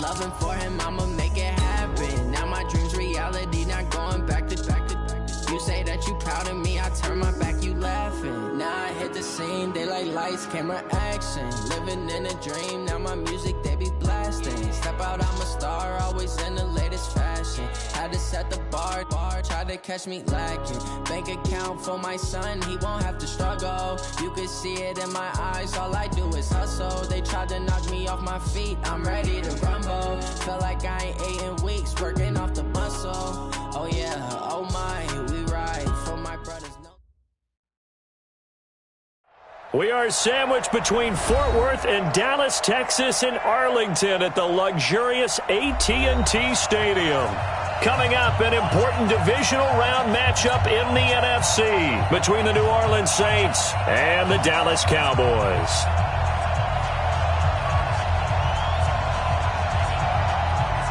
loving for him, I'ma make it happen. Now my dream's reality, not going back to. You say that you proud of me, I turn my back, you laughing. Now I hit the scene, they like lights, camera, action. Living in a dream, now my music, they be blasting. Step out, I'm a star, always in the latest fashion. Had to set the bar, try to catch me lacking. Bank account for my son, he won't have to struggle. You can see it in my eyes, all I do is hustle. They tried to knock me off my feet, I'm ready to rumble. Feel like I ain't ate in weeks, working off the muscle. Oh yeah, oh my, we ride for my brothers. We are sandwiched between Fort Worth and Dallas, Texas, and Arlington at the luxurious AT&T Stadium. Coming up, an important divisional round matchup in the NFC between the New Orleans Saints and the Dallas Cowboys.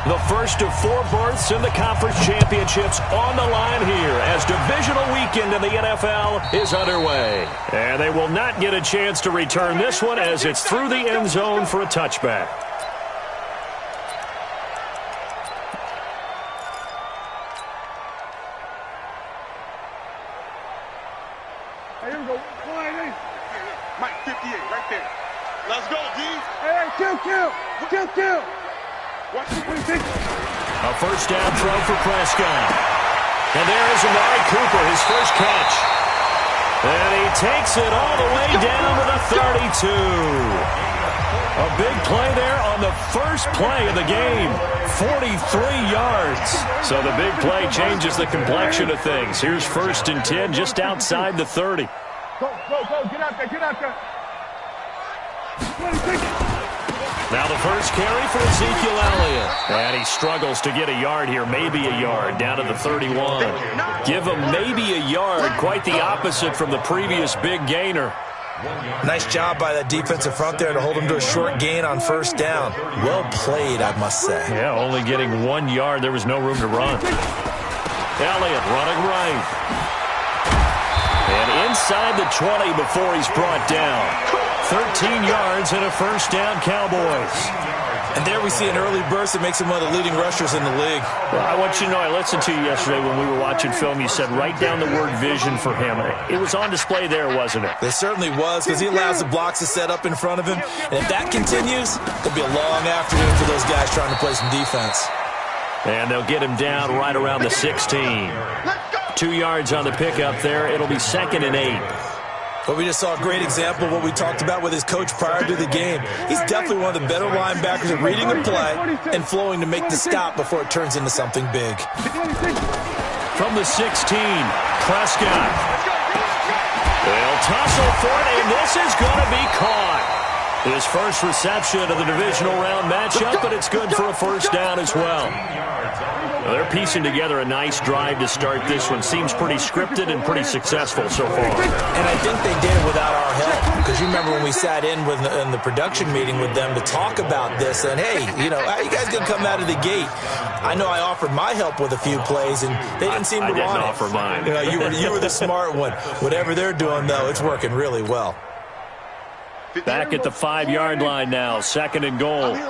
The first of 4 berths in the conference championships on the line here as divisional weekend in the NFL is underway. And they will not get a chance to return this one as it's through the end zone for a touchback. Hey, here we go. Mike, 58, right there. Let's go, D. Hey, kill. A first down throw for Prescott. And there is Amari Cooper, his first catch. And he takes it all the way down to the 32. A big play there on the first play of the game. 43 yards. So the big play changes the complexion of things. Here's 1st and 10 just outside the 30. Go. Get out there. Now the first carry for Ezekiel Elliott. And he struggles to get a yard here, maybe a yard, down to the 31. Give him maybe a yard, quite the opposite from the previous big gainer. Nice job by that defensive front there to hold him to a short gain on first down. Well played, I must say. Yeah, only getting 1 yard. There was no room to run. Elliott running right. And inside the 20 before he's brought down. 13 yards and a first down, Cowboys. And there we see an early burst that makes him one of the leading rushers in the league. Well, I want you to know, I listened to you yesterday when we were watching film. You said write down the word vision for him. It was on display there, wasn't it? It certainly was, because he allows the blocks to set up in front of him. And if that continues, there'll be a long afternoon for those guys trying to play some defense. And they'll get him down right around the 16. 2 yards on the pickup there. It'll be 2nd and 8. But we just saw a great example of what we talked about with his coach prior to the game. He's definitely one of the better linebackers at reading the play and flowing to make the stop before it turns into something big. From the 16, Prescott. They'll tussle for it, and this is going to be caught. His first reception of the divisional round matchup, but it's good for a first down as well. Well, they're piecing together a nice drive to start this one. Seems pretty scripted and pretty successful so far. And I think they did it without our help. Because you remember when we sat in the production meeting with them to talk about this, and hey, how you guys going to come out of the gate? I know I offered my help with a few plays, and they didn't seem to want it. I didn't offer mine. You were the smart one. Whatever they're doing, though, it's working really well. Back at the 5-yard line now, 2nd and goal. Here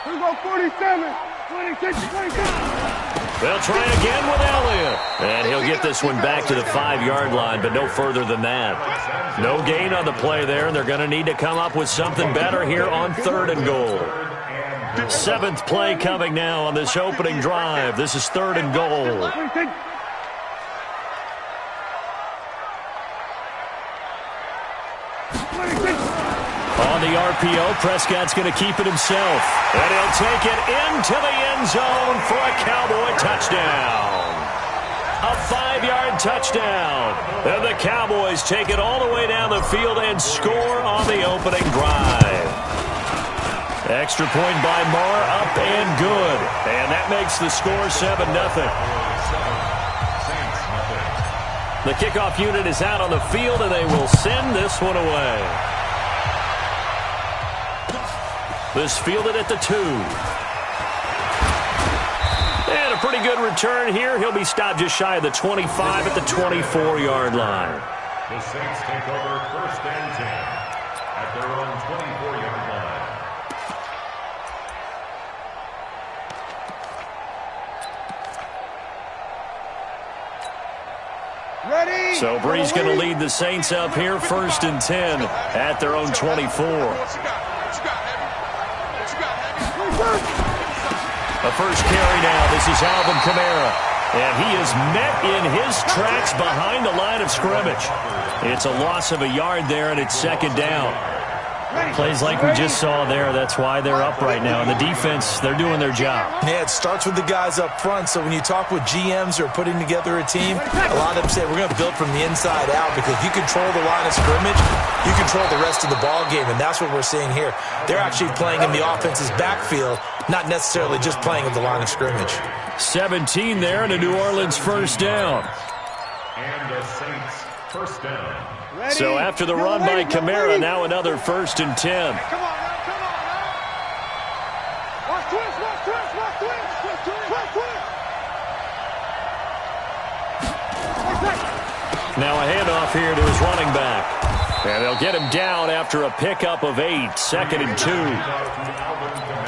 we go, 47. 26, 26. They'll try again with Elliott. And he'll get this one back to the 5-yard line, but no further than that. No gain on the play there, and they're going to need to come up with something better here on 3rd and goal. 7th play coming now on this opening drive. This is 3rd and goal. On the RPO, Prescott's going to keep it himself. And he'll take it into the end zone for a Cowboy touchdown. A 5-yard touchdown. And the Cowboys take it all the way down the field and score on the opening drive. Extra point by Marr, up and good. And that makes the score 7-0. The kickoff unit is out on the field, and they will send this one away. This fielded at the 2. And a pretty good return here. He'll be stopped just shy of the 25 at the 24-yard line. The Saints take over 1st and 10 at their own 24-yard line. So Bree's going to lead the Saints up here 1st and 10 at their own 24. The first carry now. This is Alvin Kamara. And he is met in his tracks behind the line of scrimmage. It's a loss of a yard there, and it's 2nd down. Plays like we just saw there. That's why they're up right now. And the defense, they're doing their job. Yeah, it starts with the guys up front. So when you talk with GMs who are putting together a team, a lot of them say we're going to build from the inside out, because if you control the line of scrimmage, you control the rest of the ball game, and that's what we're seeing here. They're actually playing in the offense's backfield, not necessarily just playing at the line of scrimmage. 17 there, and a New Orleans 1st down. And the Saints 1st down. So after the run by Kamara, now another 1st and 10. Come on now, come on now. Watch twist, watch twist, watch twist, twist, twist, twist. Now a handoff here to his running back. And they'll get him down after a pickup of 8, 2nd and 2.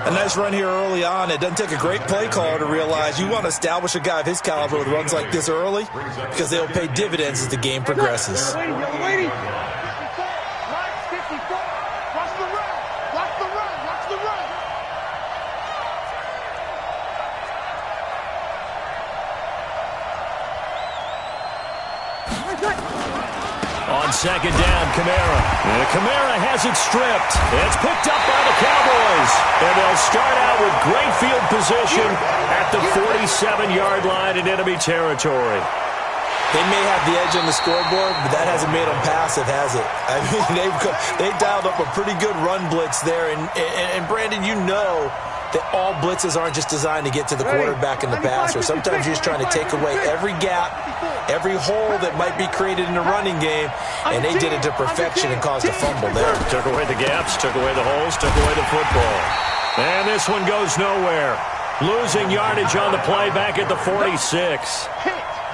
A nice run here early on. It doesn't take a great play caller to realize you want to establish a guy of his caliber with runs like this early, because they'll pay dividends as the game progresses. On 2nd down, Kamara. And Kamara has it stripped. It's picked up by the Cowboys. And they'll start out with great field position at the 47-yard line in enemy territory. They may have the edge on the scoreboard, but that hasn't made them passive, has it? I mean, they've dialed up a pretty good run blitz there. And Brandon, you know that all blitzes aren't just designed to get to the quarterback and the passer. Sometimes you're just trying to take away every gap, every hole that might be created in the running game, and they did it to perfection and caused a fumble there. Took away the gaps, took away the holes, took away the football. And this one goes nowhere. Losing yardage on the play back at the 46.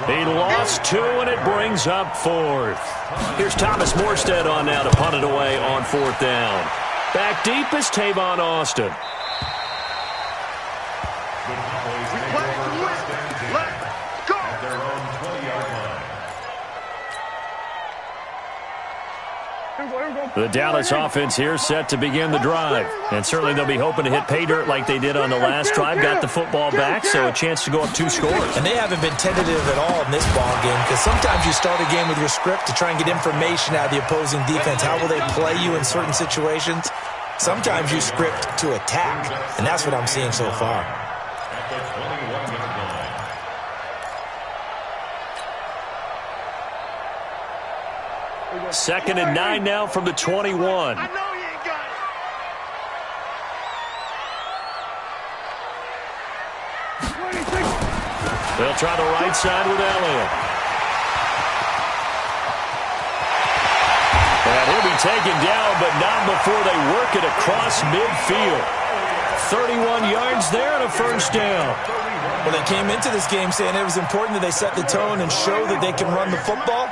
He lost 2, and it brings up 4th. Here's Thomas Morstead on now to punt it away on 4th down. Back deep is Tavon Austin. The Dallas offense here set to begin the drive. And certainly they'll be hoping to hit pay dirt like they did on the last drive. Got the football back, so a chance to go up 2 scores. And they haven't been tentative at all in this ball game, because sometimes you start a game with your script to try and get information out of the opposing defense. How will they play you in certain situations? Sometimes you script to attack, and that's what I'm seeing so far. At the 21-yard line. 2nd and 9 now from the 21. I know you ain't got it. They'll try the right side with Elliott. And he'll be taken down, but not before they work it across midfield. 31 yards there and a 1st down. Well, they came into this game saying it was important that they set the tone and show that they can run the football.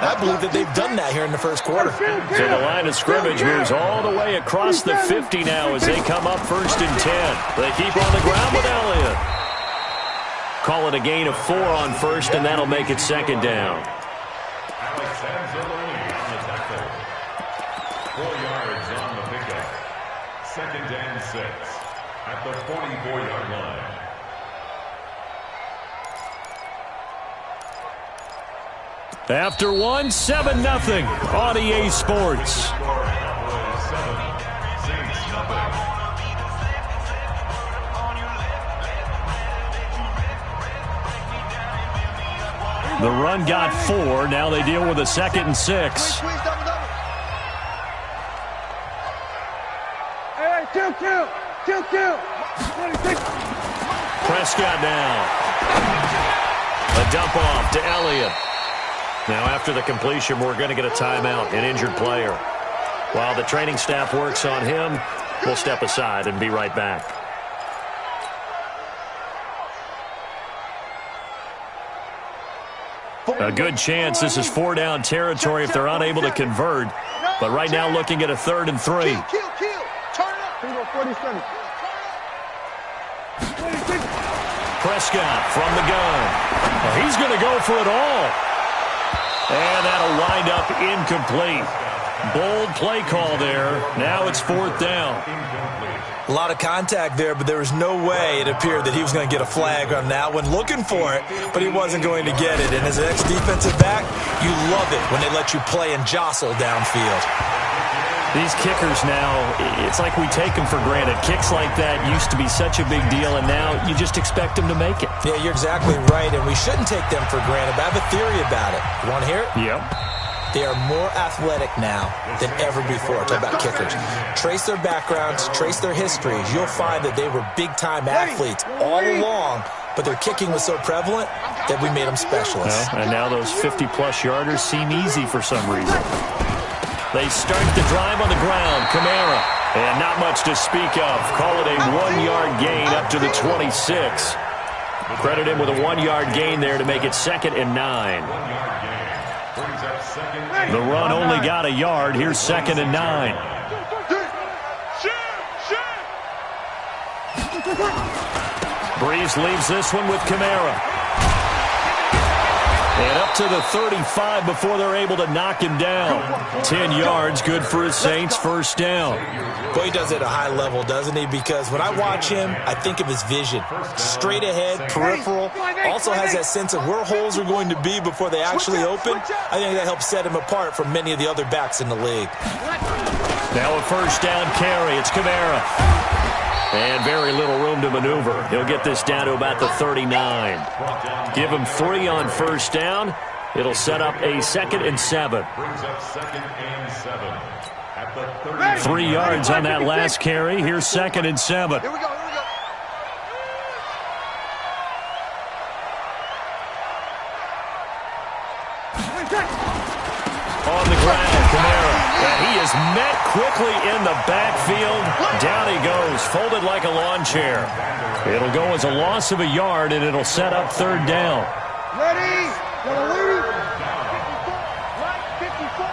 I believe that they've done that here in the 1st quarter. So the line of scrimmage moves all the way across the 50 now as they come up 1st and 10. They keep on the ground with Elliott. Call it a gain of 4 on 1st, and that'll make it 2nd down. 4 yards on the pickup. 2nd and 6 at the 44-yard line. After 1, 7-0 on EA Sports. The run got 4. Now they deal with a 2nd and 6. Hey, kill. Prescott now. A dump off to Elliott. Now after the completion, we're going to get a timeout, an injured player. While the training staff works on him, we'll step aside and be right back. A good chance this is 4-down territory if they're unable to convert. But right now looking at a 3rd and 3. Kill. Turn it up. 47. Prescott from the gun. Well, he's going to go for it all. And that'll wind up incomplete. Bold play call there. Now it's 4th down. A lot of contact there, but there was no way it appeared that he was going to get a flag on that one. Looking for it, but he wasn't going to get it. And as an ex-defensive back, you love it when they let you play and jostle downfield. These kickers now, it's like we take them for granted. Kicks like that used to be such a big deal, and now you just expect them to make it. Yeah, you're exactly right, and we shouldn't take them for granted, but I have a theory about it. You want to hear it? Yep. They are more athletic now than ever before. Talk about kickers. Trace their backgrounds, trace their histories. You'll find that they were big-time athletes all along, but their kicking was so prevalent that we made them specialists. Well, and now those 50-plus yarders seem easy for some reason. They start the drive on the ground. Kamara. And not much to speak of. Call it a 1-yard gain up to the 26. Credit him with a 1-yard gain there to make it 2nd and 9. The run only got a yard. Here's 2nd and 9. Breeze leaves this one with Kamara. And up to the 35 before they're able to knock him down. 10 yards, good for his Saints, 1st down. Boy, he does it at a high level, doesn't he? Because when I watch him, I think of his vision. Straight ahead, peripheral. Also has that sense of where holes are going to be before they actually open. I think that helps set him apart from many of the other backs in the league. Now a 1st down carry. It's Kamara. And very little room to maneuver. He'll get this down to about the 39. Give him 3 on 1st down. It'll set up a 2nd and 7. 3 yards on that last carry. Here's 2nd and 7. Here we go. On the ground, Kamara. And he is met quickly in the backfield. Down he goes, folded like a lawn chair. It'll go as a loss of a yard, and it'll set up 3rd down. Ready? Got a lead. 54. All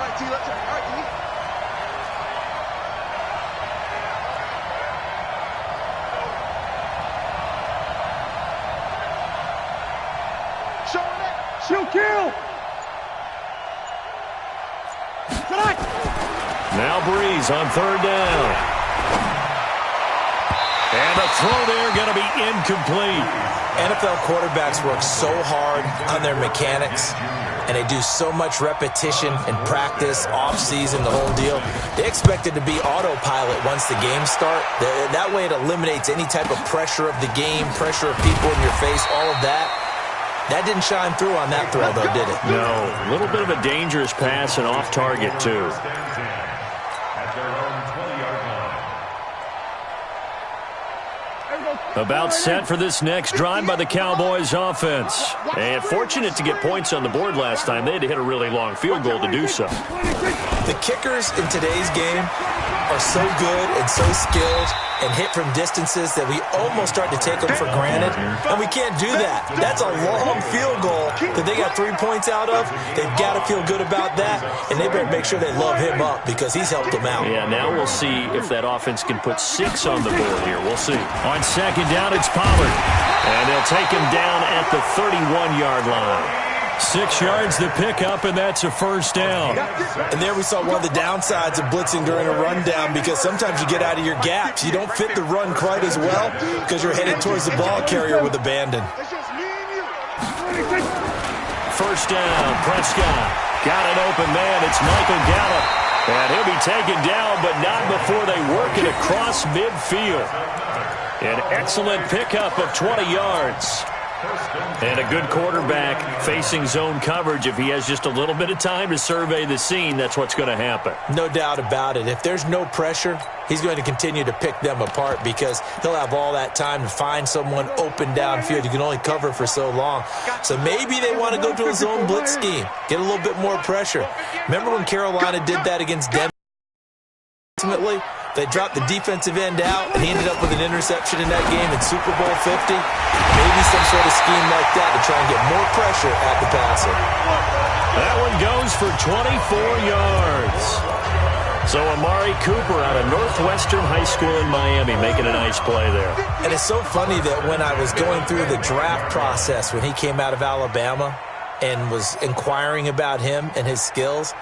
right, T, let's go. All right, T. Showing it. Shoot, kill. Now Breeze on 3rd down. And the throw there going to be incomplete. NFL quarterbacks work so hard on their mechanics, and they do so much repetition and practice, off-season, the whole deal. They expect it to be autopilot once the games start. That way it eliminates any type of pressure of the game, pressure of people in your face, all of that. That didn't shine through on that throw, though, did it? No. A little bit of a dangerous pass and off target, too. About set for this next drive by the Cowboys offense. And fortunate to get points on the board last time. They had to hit a really long field goal to do so. The kickers in today's game are so good and so skilled and hit from distances that we almost start to take them for granted. And we can't do that. That's a long field goal that they got 3 points out of. They've got to feel good about that, and they better make sure they love him up because he's helped them out. Yeah, now we'll see if that offense can put 6 on the board here. We'll see. On 2nd down, it's Pollard. And they'll take him down at the 31-yard line. 6 yards to pick up, and that's a 1st down. And there we saw one of the downsides of blitzing during a rundown because sometimes you get out of your gaps. You don't fit the run quite as well because you're headed towards the ball carrier with abandon. 1st down, Prescott. Got an open man. It's Michael Gallup. And he'll be taken down, but not before they work it across midfield. An excellent pickup of 20 yards. And a good quarterback facing zone coverage. If he has just a little bit of time to survey the scene, that's what's going to happen. No doubt about it. If there's no pressure, he's going to continue to pick them apart because he'll have all that time to find someone open downfield. You can only cover for so long. So maybe they want to go to a zone blitz scheme, get a little bit more pressure. Remember when Carolina did that against Denver? Ultimately, they dropped the defensive end out, and he ended up with an interception in that game in Super Bowl 50. Maybe some sort of scheme like that to try and get more pressure at the passer. That one goes for 24 yards. So Amari Cooper out of Northwestern High School in Miami making a nice play there. And it's so funny that when I was going through the draft process when he came out of Alabama, and was inquiring about him and his skills.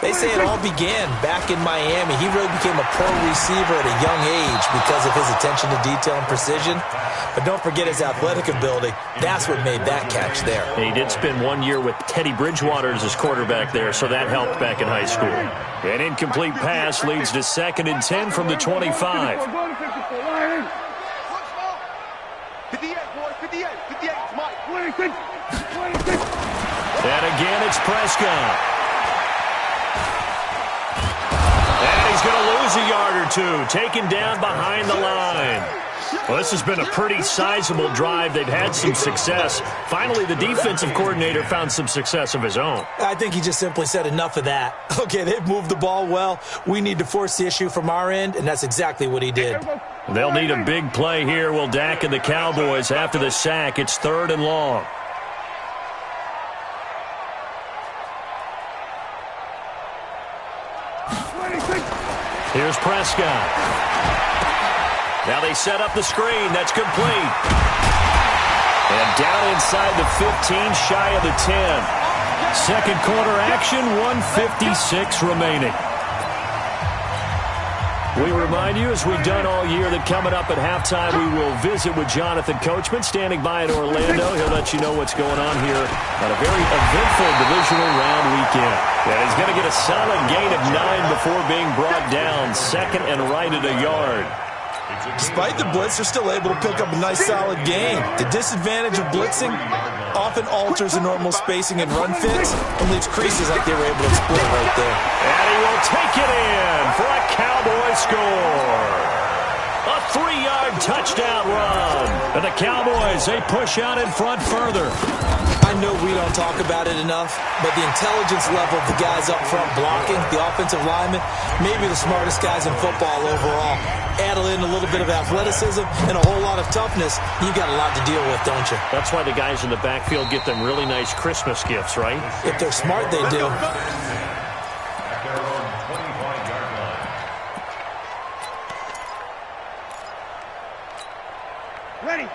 They say it all began back in Miami. He really became a pro receiver at a young age because of his attention to detail and precision. But don't forget his athletic ability. That's what made that catch there. He did spend 1 year with Teddy Bridgewater as his quarterback there, so that helped back in high school. An incomplete pass leads to 2nd and 10 from the 25. 58, boy, 58, 58, Mike. 26, 26. And again, it's Prescott. And he's going to lose a yard or two, taken down behind the line. Well, this has been a pretty sizable drive. They've had some success. Finally, the defensive coordinator found some success of his own. I think he just simply said enough of that. Okay, they've moved the ball well. We need to force the issue from our end, and that's exactly what he did. They'll need a big play here. Will Dak and the Cowboys after the sack. It's 3rd and long. Here's Prescott. Now they set up the screen. That's complete. And down inside the 15, shy of the 10. Second quarter action, 1:56 remaining. We remind you, as we've done all year, that coming up at halftime, we will visit with Jonathan Coachman, standing by in Orlando. He'll let you know what's going on here on a very eventful divisional round weekend. And he's going to get a solid gain of 9 before being brought down, 2nd and right at a yard. Despite the blitz, they're still able to pick up a nice, solid gain. The disadvantage of blitzing often alters the normal spacing and run fits and leaves creases like they were able to split right there. And he will take it in for a Cowboy score. A 3-yard touchdown run. And the Cowboys, they push out in front further. I know we don't talk about it enough, but the intelligence level of the guys up front blocking, the offensive linemen, maybe the smartest guys in football overall. Add in a little bit of athleticism and a whole lot of toughness, you've got a lot to deal with, don't you? That's why the guys in the backfield get them really nice Christmas gifts, right? If they're smart, they do.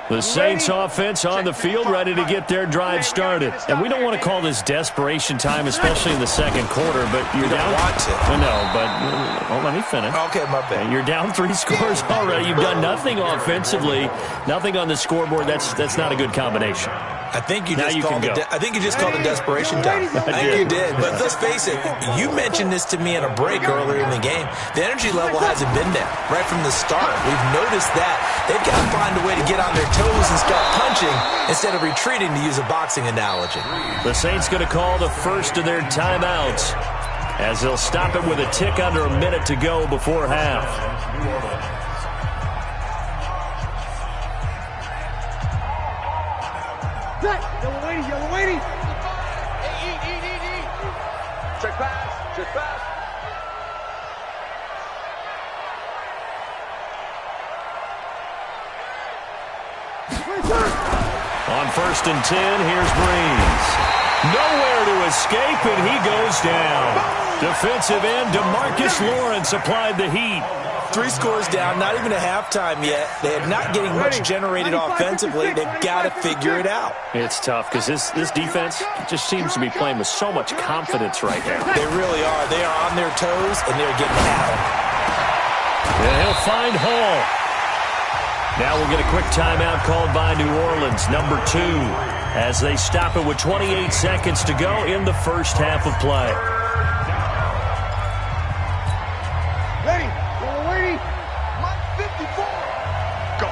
The Saints offense on the field, ready to get their drive started. And we don't want to call this desperation time, especially in the second quarter, but you're down. Want to. Well, no, but well, let me finish. Okay, my bad. You're down 3 scores already. You've done nothing offensively, nothing on the scoreboard. That's not a good combination. I think you just called it desperation time. I think you did. But let's face it, you mentioned this to me in a break earlier in the game. The energy level hasn't been there right from the start. We've noticed that. They've got to find a way to get on their toes and start punching instead of retreating, to use a boxing analogy. The Saints going to call the first of their timeouts as they'll stop it with a tick under a minute to go before half. Yellow lady. Eat. Check pass. On 1st and 10, here's Breeze. Nowhere to escape, and he goes down. Defensive end DeMarcus Lawrence applied the heat. 3 scores down, not even a halftime yet. They are not getting much generated offensively. They've got to figure it out. It's tough because this defense just seems to be playing with so much confidence right now. They really are. They are on their toes, and they're getting at them. And he'll find Hall. Now we'll get a quick timeout called by New Orleans, number 2, as they stop it with 28 seconds to go in the first half of play. Ready. Mike 54. Go.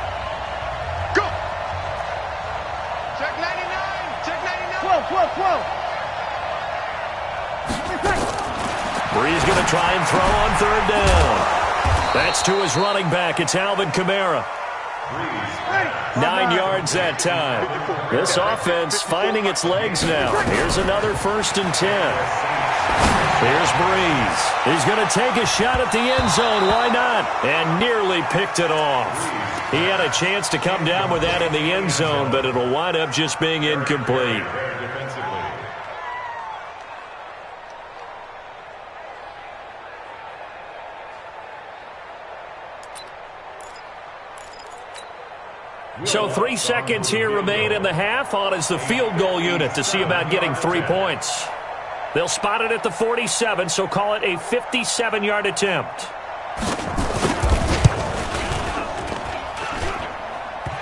Check 99. 12. Breeze going to try and throw on 3rd down. That's to his running back. It's Alvin Kamara. 9 yards that time. This offense finding its legs now. Here's another 1st and 10. Here's Breeze. He's going to take a shot at the end zone. Why not? And nearly picked it off. He had a chance to come down with that in the end zone, but it'll wind up just being incomplete. So 3 seconds here remain in the half. On is the field goal unit to see about getting 3 points. They'll spot it at the 47, so call it a 57-yard attempt.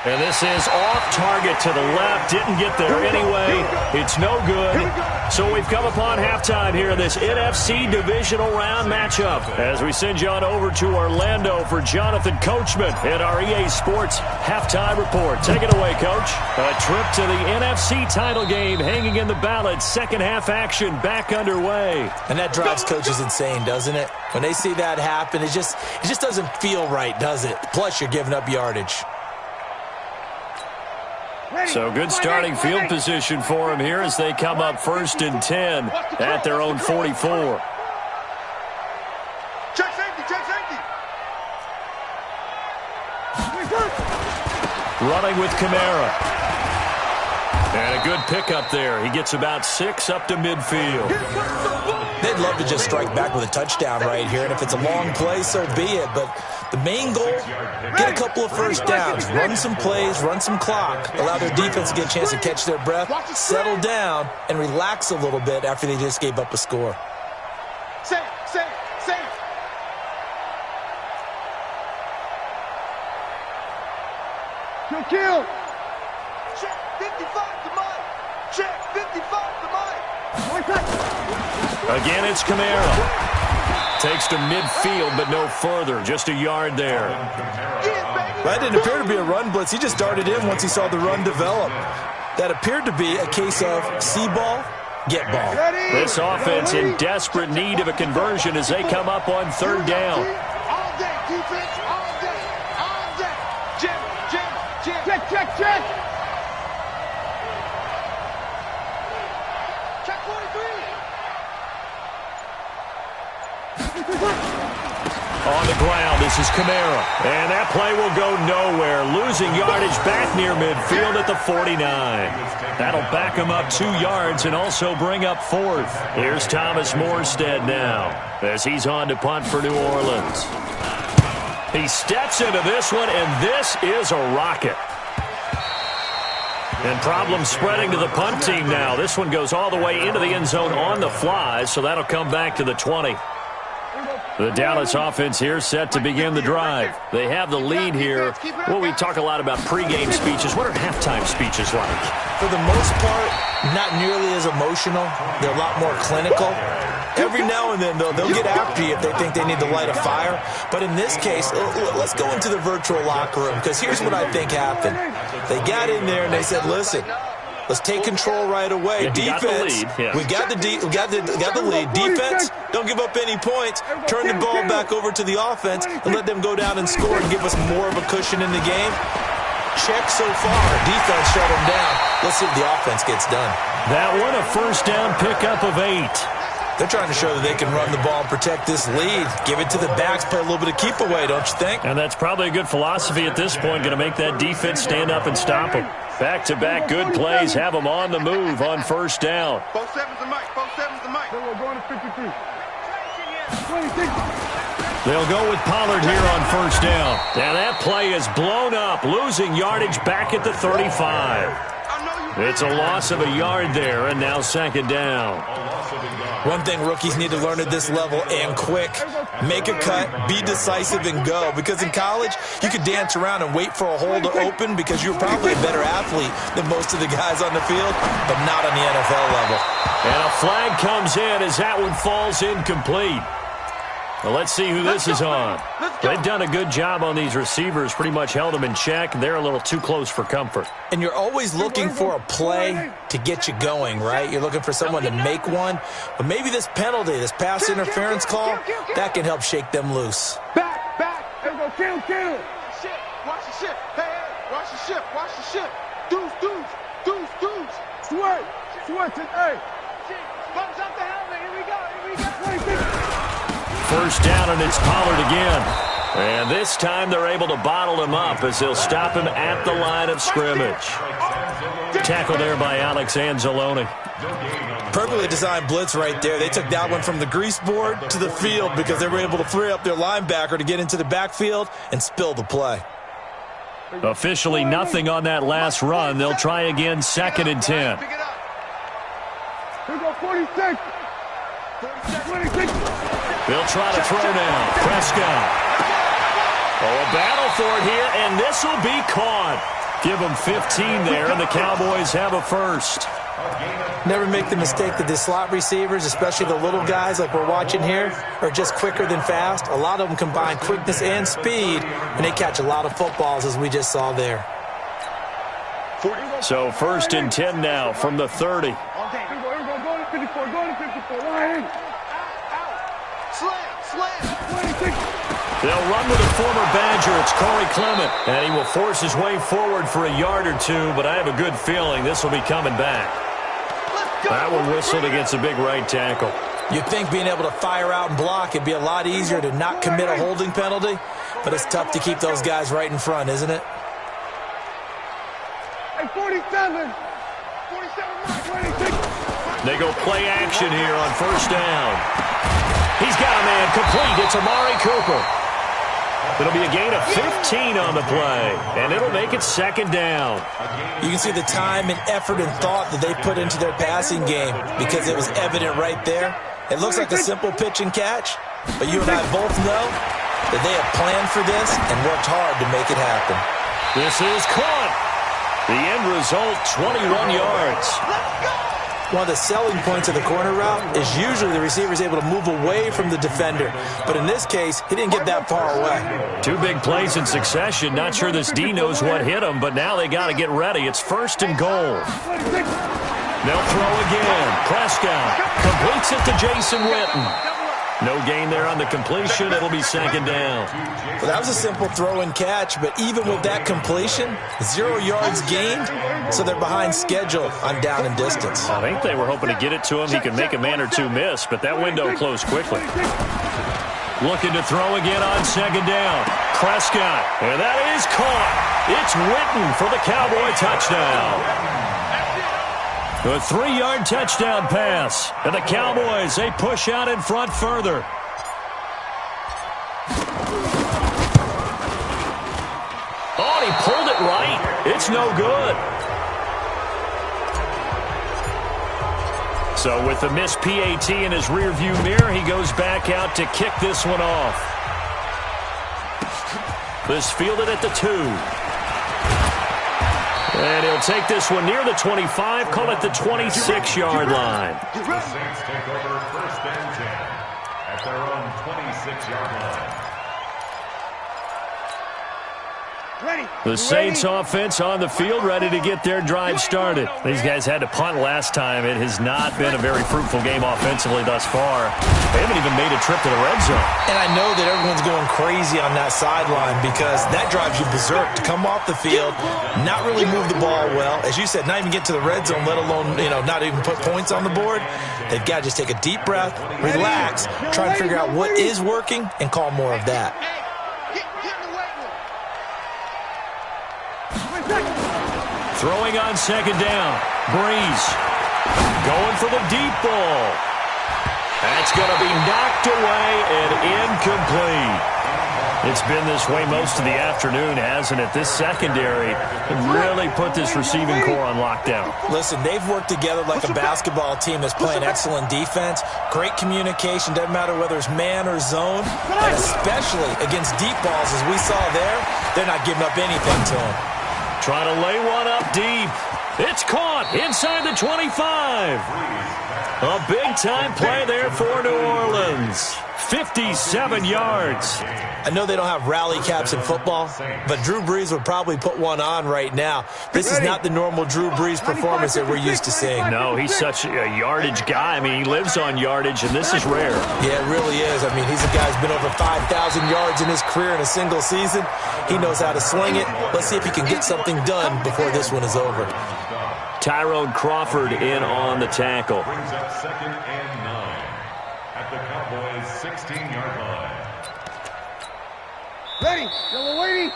And this is off target to the left. Didn't get there anyway. It's no good. So we've come upon halftime here in this NFC divisional round matchup. As we send you on over to Orlando for Jonathan Coachman in our EA Sports halftime report. Take it away, Coach. A trip to the NFC title game hanging in the balance. Second half action back underway. And that drives coaches insane, doesn't it? When they see that happen, it just doesn't feel right, does it? Plus, you're giving up yardage. So good starting field position for them here as they come up 1st and 10 at their own 44. Check safety, check safety. Running with Kamara. And a good pickup there. He gets about 6 up to midfield. They'd love to just strike back with a touchdown right here, and if it's a long play, so be it. But the main goal, get a couple of first downs, run some plays, run some clock, allow their defense to get a chance to catch their breath, settle down, and relax a little bit after they just gave up a score. Safe. Kill. Check 55 to Mike. Check 55 to Mike. Again, it's Kamara. Takes to midfield, but no further. Just a yard there. That didn't appear to be a run blitz. He just darted in once he saw the run develop. That appeared to be a case of see ball, get ball. This offense in desperate need of a conversion as they come up on 3rd down. All day, defense, all day. Jim. Check. Check 43. On the ground, this is Kamara. And that play will go nowhere. Losing yardage back near midfield at the 49. That'll back him up 2 yards and also bring up 4th. Here's Thomas Morstead now as he's on to punt for New Orleans. He steps into this one, and this is a rocket. And problems spreading to the punt team now. This one goes all the way into the end zone on the fly, so that'll come back to the 20. The Dallas offense here set to begin the drive. They have the lead here. Well, we talk a lot about pregame speeches. What are halftime speeches like? For the most part, not nearly as emotional. They're a lot more clinical. Every now and then, though, they'll get after you if they think they need to light a fire. But in this case, let's go into the virtual locker room, because here's what I think happened. They got in there and they said, listen, let's take control right away. Yeah, defense, we got the lead. Defense, don't give up any points. Turn the ball back over to the offense and let them go down and score and give us more of a cushion in the game. Check so far. Defense shut them down. Let's see if the offense gets done. That one, a 1st down pickup of 8. They're trying to show that they can run the ball and protect this lead. Give it to the backs, play a little bit of keep away, don't you think? And that's probably a good philosophy at this point, going to make that defense stand up and stop them. Back-to-back good plays have them on the move on 1st down. 4-7's the mic. 4-7's the mic. We're going to 53. They'll go with Pollard here on 1st down. And that play is blown up, losing yardage back at the 35. It's a loss of a yard there, and now 2nd down. One thing rookies need to learn at this level, and quick, make a cut, be decisive, and go. Because in college, you could dance around and wait for a hole to open because you're probably a better athlete than most of the guys on the field, but not on the NFL level. And a flag comes in as that one falls incomplete. Well, let's see who this is on. They've done a good job on these receivers, pretty much held them in check. They're a little too close for comfort. And you're always looking for a play to get you going, right? You're looking for someone to make one. But maybe this penalty, this pass interference call, that can help shake them loose. Back. There we go. Kill. Watch the ship. Hey, watch the ship. Deuce. Switch it. Hey. Bumps up the helmet. Here we go. 1st down, and it's Pollard again. And this time they're able to bottle him up as they'll stop him at the line of scrimmage. Tackle there by Alex Anzalone. Perfectly designed blitz right there. They took that one from the grease board to the field because they were able to free up their linebacker to get into the backfield and spill the play. Officially nothing on that last run. They'll try again, 2nd and 10. Here we go, 46. 26. They'll try to throw now. Prescott. Oh, a battle for it here, and this will be caught. Give them 15 there, and the Cowboys have a first. Never make the mistake that the slot receivers, especially the little guys like we're watching here, are just quicker than fast. A lot of them combine quickness and speed, and they catch a lot of footballs, as we just saw there. So 1st and 10 now from the 30. Here we go, go to 54, go to 54. Line. Slam. 26. They'll run with a former Badger. It's Corey Clement, and he will force his way forward for a yard or two, but I have a good feeling this will be coming back. That one whistled against a big right tackle. You'd think being able to fire out and block, it'd be a lot easier to not commit a holding penalty, but it's tough to keep those guys right in front, isn't it? Hey, 47. 26. They go play action here on 1st down. He's got a man complete. It's Amari Cooper. It'll be a gain of 15 on the play, and it'll make it 2nd down. You can see the time and effort and thought that they put into their passing game because it was evident right there. It looks like a simple pitch and catch, but you and I both know that they have planned for this and worked hard to make it happen. This is caught. The end result, 21 yards. One of the selling points of the corner route is usually the receiver is able to move away from the defender. But in this case, he didn't get that far away. 2 big plays in succession. Not sure this D knows what hit him, but now they got to get ready. It's 1st and goal. They'll throw again. Prescott completes it to Jason Witten. No gain there on the completion. It'll be 2nd down. Well, that was a simple throw and catch, but even with that completion, 0 yards gained, so they're behind schedule on down and distance. I think they were hoping to get it to him. He could make a man or two miss, but that window closed quickly. Looking to throw again on 2nd down. Prescott, and that is caught. It's Witten for the Cowboy touchdown. A 3-yard touchdown pass. And the Cowboys, they push out in front further. Oh, he pulled it right. It's no good. So with the missed PAT in his rearview mirror, he goes back out to kick this one off. This fielded at the 2. And he'll take this one near the 25, call it the 26-yard line. The Saints take over 1st and 10 at their own 26-yard line. The Saints offense on the field, ready to get their drive started. These guys had to punt last time. It has not been a very fruitful game offensively thus far. They haven't even made a trip to the red zone. And I know that everyone's going crazy on that sideline because that drives you berserk to come off the field, not really move the ball well. As you said, not even get to the red zone, let alone, not even put points on the board. They've got to just take a deep breath, relax, try and figure out what is working, and call more of that. Throwing on 2nd down. Breeze going for the deep ball. That's going to be knocked away and incomplete. It's been this way most of the afternoon, hasn't it? This secondary really put this receiving core on lockdown. Listen, they've worked together like a basketball team that's playing excellent defense. Great communication, doesn't matter whether it's man or zone. And especially against deep balls, as we saw there, they're not giving up anything to them. Trying to lay one up deep. It's caught inside the 25. A big-time play there for New Orleans. 57 yards. I know they don't have rally caps in football, but Drew Brees would probably put one on right now. This is not the normal Drew Brees performance that we're used to seeing. No, he's such a yardage guy. I mean, he lives on yardage, and this is rare. Yeah, it really is. I mean, he's a guy who's been over 5,000 yards in his career in a single season. He knows how to sling it. Let's see if he can get something done before this one is over. Tyrone Crawford in on the tackle. Brings up 2nd and 9 at the Cowboys' 16-yard line. Ready. Yellow lady.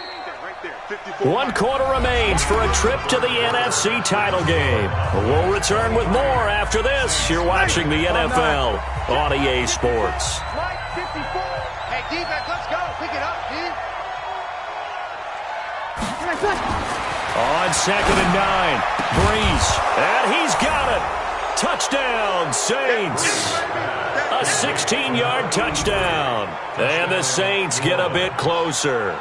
Right there. 54. 1 quarter remains for a trip to the NFC title game. We'll return with more after this. You're watching the NFL on EA Sports. Right 54. Hey, defense, let's go. Pick it up, dude. On 2nd and 9, Breeze, and he's got it. Touchdown, Saints. A 16-yard touchdown. And the Saints get a bit closer.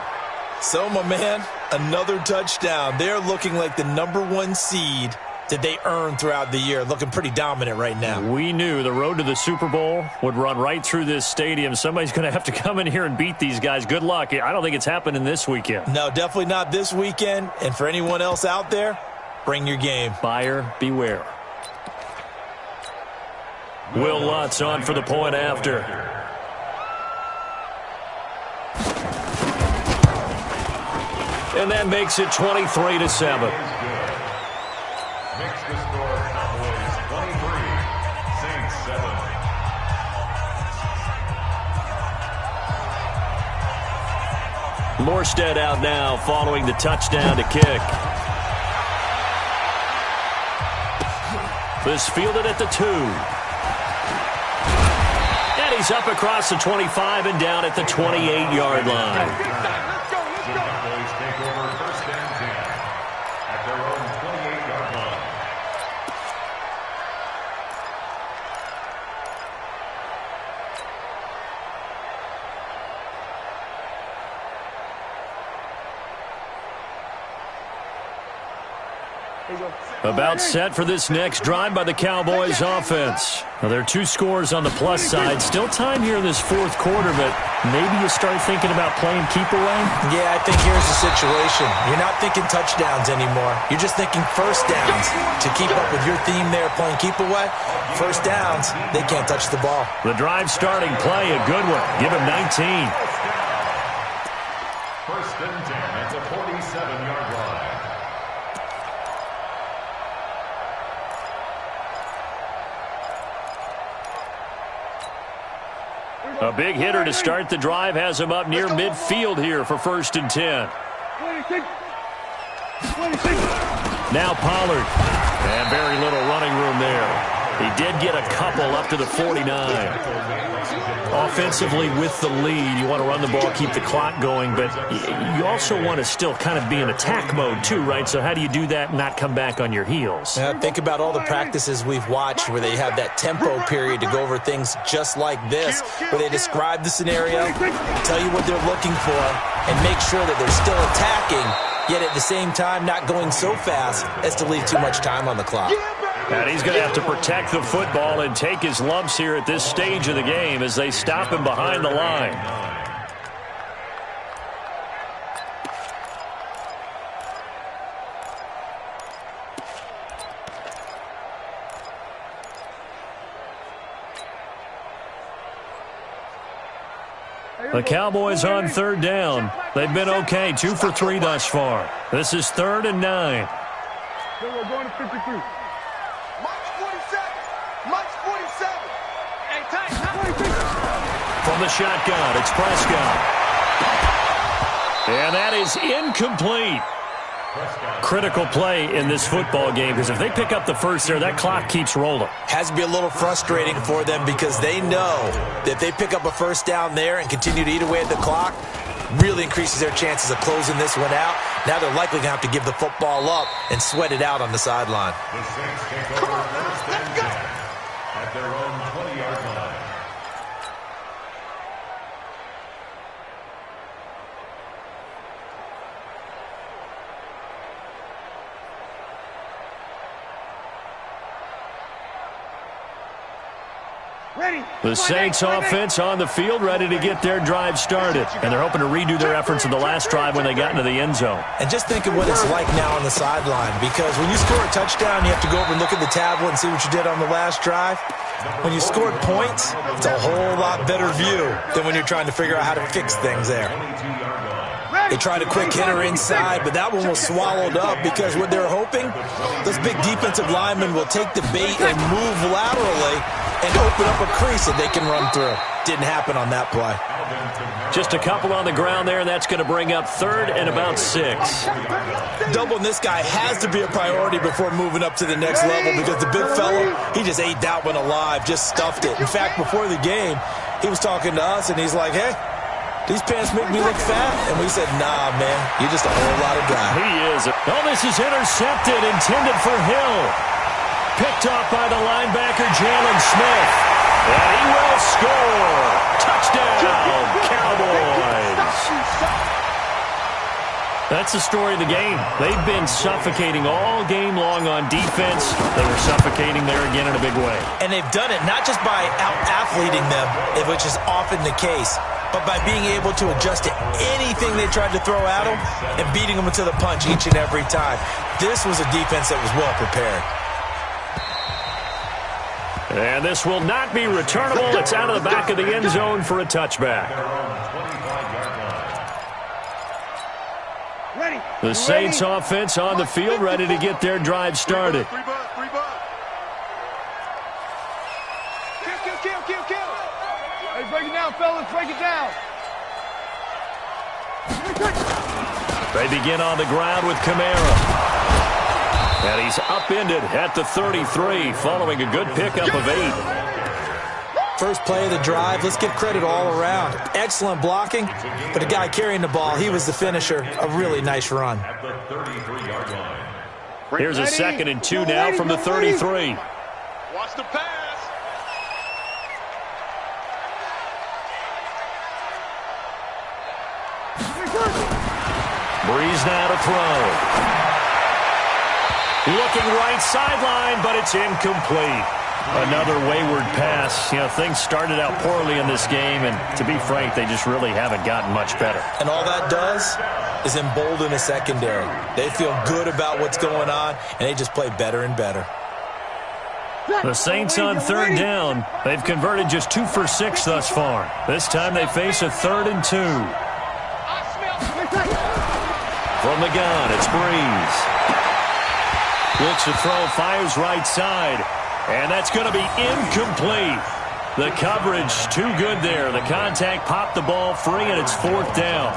So, my man, another touchdown. They're looking like the #1 seed that they earned throughout the year. Looking pretty dominant right now. We knew the road to the Super Bowl would run right through this stadium. Somebody's going to have to come in here and beat these guys. Good luck. I don't think it's happening this weekend. No, definitely not this weekend. And for anyone else out there, bring your game. Buyer beware. Will Lutz on for the point after. And that makes it 23-7. Makes the score Cowboys 23, Saints 7. Morstead out now following the touchdown to kick. This fielded at the 2. And he's up across the 25 and down at the 28-yard line. The Cowboys take over 1st and 10 at their own 28-yard line. About set for this next drive by the Cowboys offense. Now, there are 2 scores on the plus side. Still time here in this 4th quarter, but maybe you start thinking about playing keep away? Yeah, I think here's the situation. You're not thinking touchdowns anymore. You're just thinking first downs. To keep up with your theme there, playing keep away, first downs, they can't touch the ball. The drive starting play, a good one. Give him 19. 1st and 10 at the 47-yard line. A big hitter to start the drive has him up near midfield here for 1st and 10. Now Pollard. And very little running room there. He did get a couple up to the 49. Offensively with the lead, you want to run the ball, keep the clock going, but you also want to still kind of be in attack mode too, right? So how do you do that and not come back on your heels? Think about all the practices we've watched where they have that tempo period to go over things just like this, where they describe the scenario, tell you what they're looking for, and make sure that they're still attacking, yet at the same time not going so fast as to leave too much time on the clock. And he's going to have to protect the football and take his lumps here at this stage of the game as they stop him behind the line. The Cowboys on 3rd down. They've been okay, 2 for 3 thus far. This is 3rd and 9. Then we're going to 53. March 47. March 47. Hey, tight. From the shotgun, it's Prescott. And that is incomplete. Critical play in this football game because if they pick up the first there, that clock keeps rolling. Has to be a little frustrating for them because they know that if they pick up a first down there and continue to eat away at the clock, really increases their chances of closing this one out. Now they're likely going to have to give the football up and sweat it out on the sideline. The Saints take over 1st and 10 at their own 20-yard line. The Saints offense on the field, ready to get their drive started. And they're hoping to redo their efforts in the last drive when they got into the end zone. And just think of what it's like now on the sideline, because when you score a touchdown, you have to go over and look at the tablet and see what you did on the last drive. When you scored points, it's a whole lot better view than when you're trying to figure out how to fix things there. They tried a quick hitter inside, but that one was swallowed up because what they're hoping, those big defensive linemen will take the bait and move laterally and open up a crease that they can run through. Didn't happen on that play. Just a couple on the ground there, and that's going to bring up 3rd and about 6. Doubling this guy has to be a priority before moving up to the next level because the big fella, he just ate that one alive, just stuffed it. In fact, before the game, he was talking to us, and he's like, hey, These pants make me look fat. And we said, nah, man, you're just a whole lot of guy. He is. Oh, this is intercepted, intended for Hill. Picked off by the linebacker, Jalen Smith. And he will score. Touchdown, Cowboys. That's the story of the game. They've been suffocating all game long on defense. They were suffocating there again in a big way. And they've done it not just by out-athleting them, which is often the case, but by being able to adjust to anything they tried to throw at them and beating them to the punch each and every time. This was a defense that was well prepared. And this will not be returnable. It's out of the back of the end zone for a touchback. The Saints offense on the field, ready to get their drive started. Kill. Hey, break it down, fellas. Break it down. They begin on the ground with Kamara. And he's upended at the 33, following a good pickup of 8. First play of the drive, let's give credit all around. Excellent blocking, but the guy carrying the ball, he was the finisher. A really nice run. At the 33-yard line. Here's a 2nd and 2 now from the 33. Watch the pass. Breeze now to throw. Looking right sideline, but it's incomplete. Another wayward pass. You know, things started out poorly in this game, and to be frank, they just really haven't gotten much better. And all that does is embolden a secondary. They feel good about what's going on, and they just play better and better. The Saints on 3rd down. They've converted just 2 for 6 thus far. This time they face a 3rd and 2. From the gun, it's Breeze. Looks to throw, fires right side. And that's going to be incomplete. The coverage too good there. The contact popped the ball free, and it's 4th down.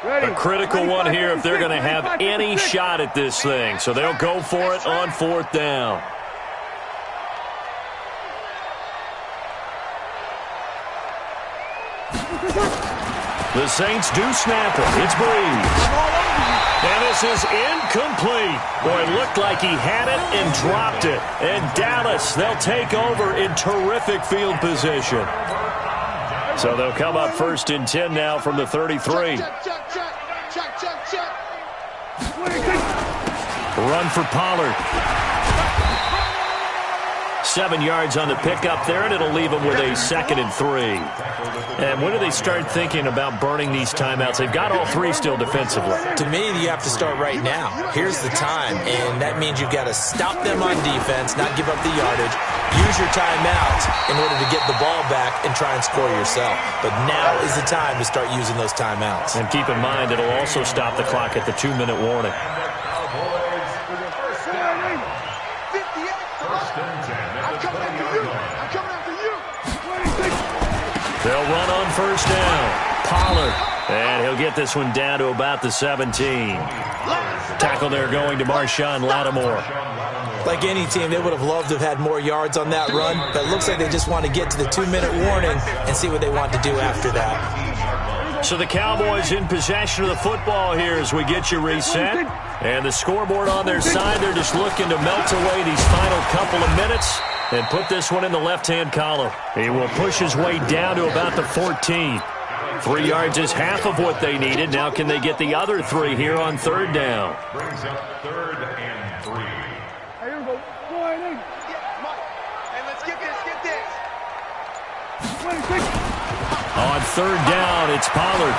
A critical one here if they're going to have any shot at this thing. So they'll go for it on 4th down. The Saints do snap it. It's Breeze. And this is incomplete. Boy, it looked like he had it and dropped it. And Dallas, they'll take over in terrific field position. So they'll come up 1st and 10 now from the 33. Run for Pollard. 7 yards on the pickup there, and it'll leave them with a 2nd and 3. And when do they start thinking about burning these timeouts? They've got all 3 still defensively. To me, you have to start right now. Here's the time, and that means you've got to stop them on defense, not give up the yardage, use your timeout in order to get the ball back and try and score yourself. But now is the time to start using those timeouts. And keep in mind, it'll also stop the clock at the 2-minute warning. They'll run on 1st down. Pollard. And he'll get this one down to about the 17. Tackle there going to Marshawn Lattimore. Like any team, they would have loved to have had more yards on that run, but it looks like they just want to get to the 2-minute warning and see what they want to do after that. So the Cowboys in possession of the football here as we get you reset. And the scoreboard on their side, they're just looking to melt away these final couple of minutes and put this one in the left-hand column. He will push his way down to about the 14. 3 yards is half of what they needed. Now can they get the other 3 here on 3rd down? Brings up 3rd and 3. Hey, here we go. Go ahead, in. Hey, let's get this. On 3rd down, it's Pollard.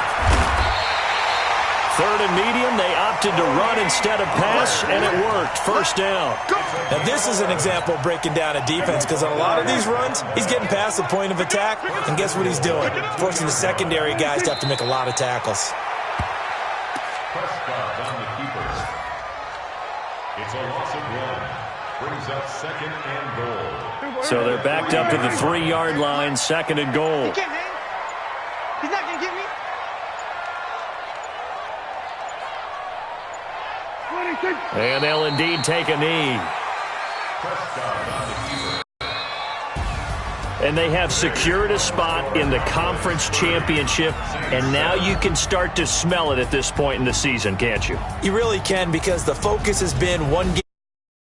3rd and medium, they opted to run instead of pass, and it worked. 1st down. Now, this is an example of breaking down a defense because on a lot of these runs, he's getting past the point of attack, and guess what he's doing? Forcing the secondary guys to have to make a lot of tackles. Prescott on the keepers. It's a loss of 1. Brings up 2nd and goal. So they're backed up to the 3-yard line, 2nd and goal. He can't hang. He's not going to get me. And they'll indeed take a knee. And they have secured a spot in the conference championship, and now you can start to smell it at this point in the season, can't you? You really can, because the focus has been one game.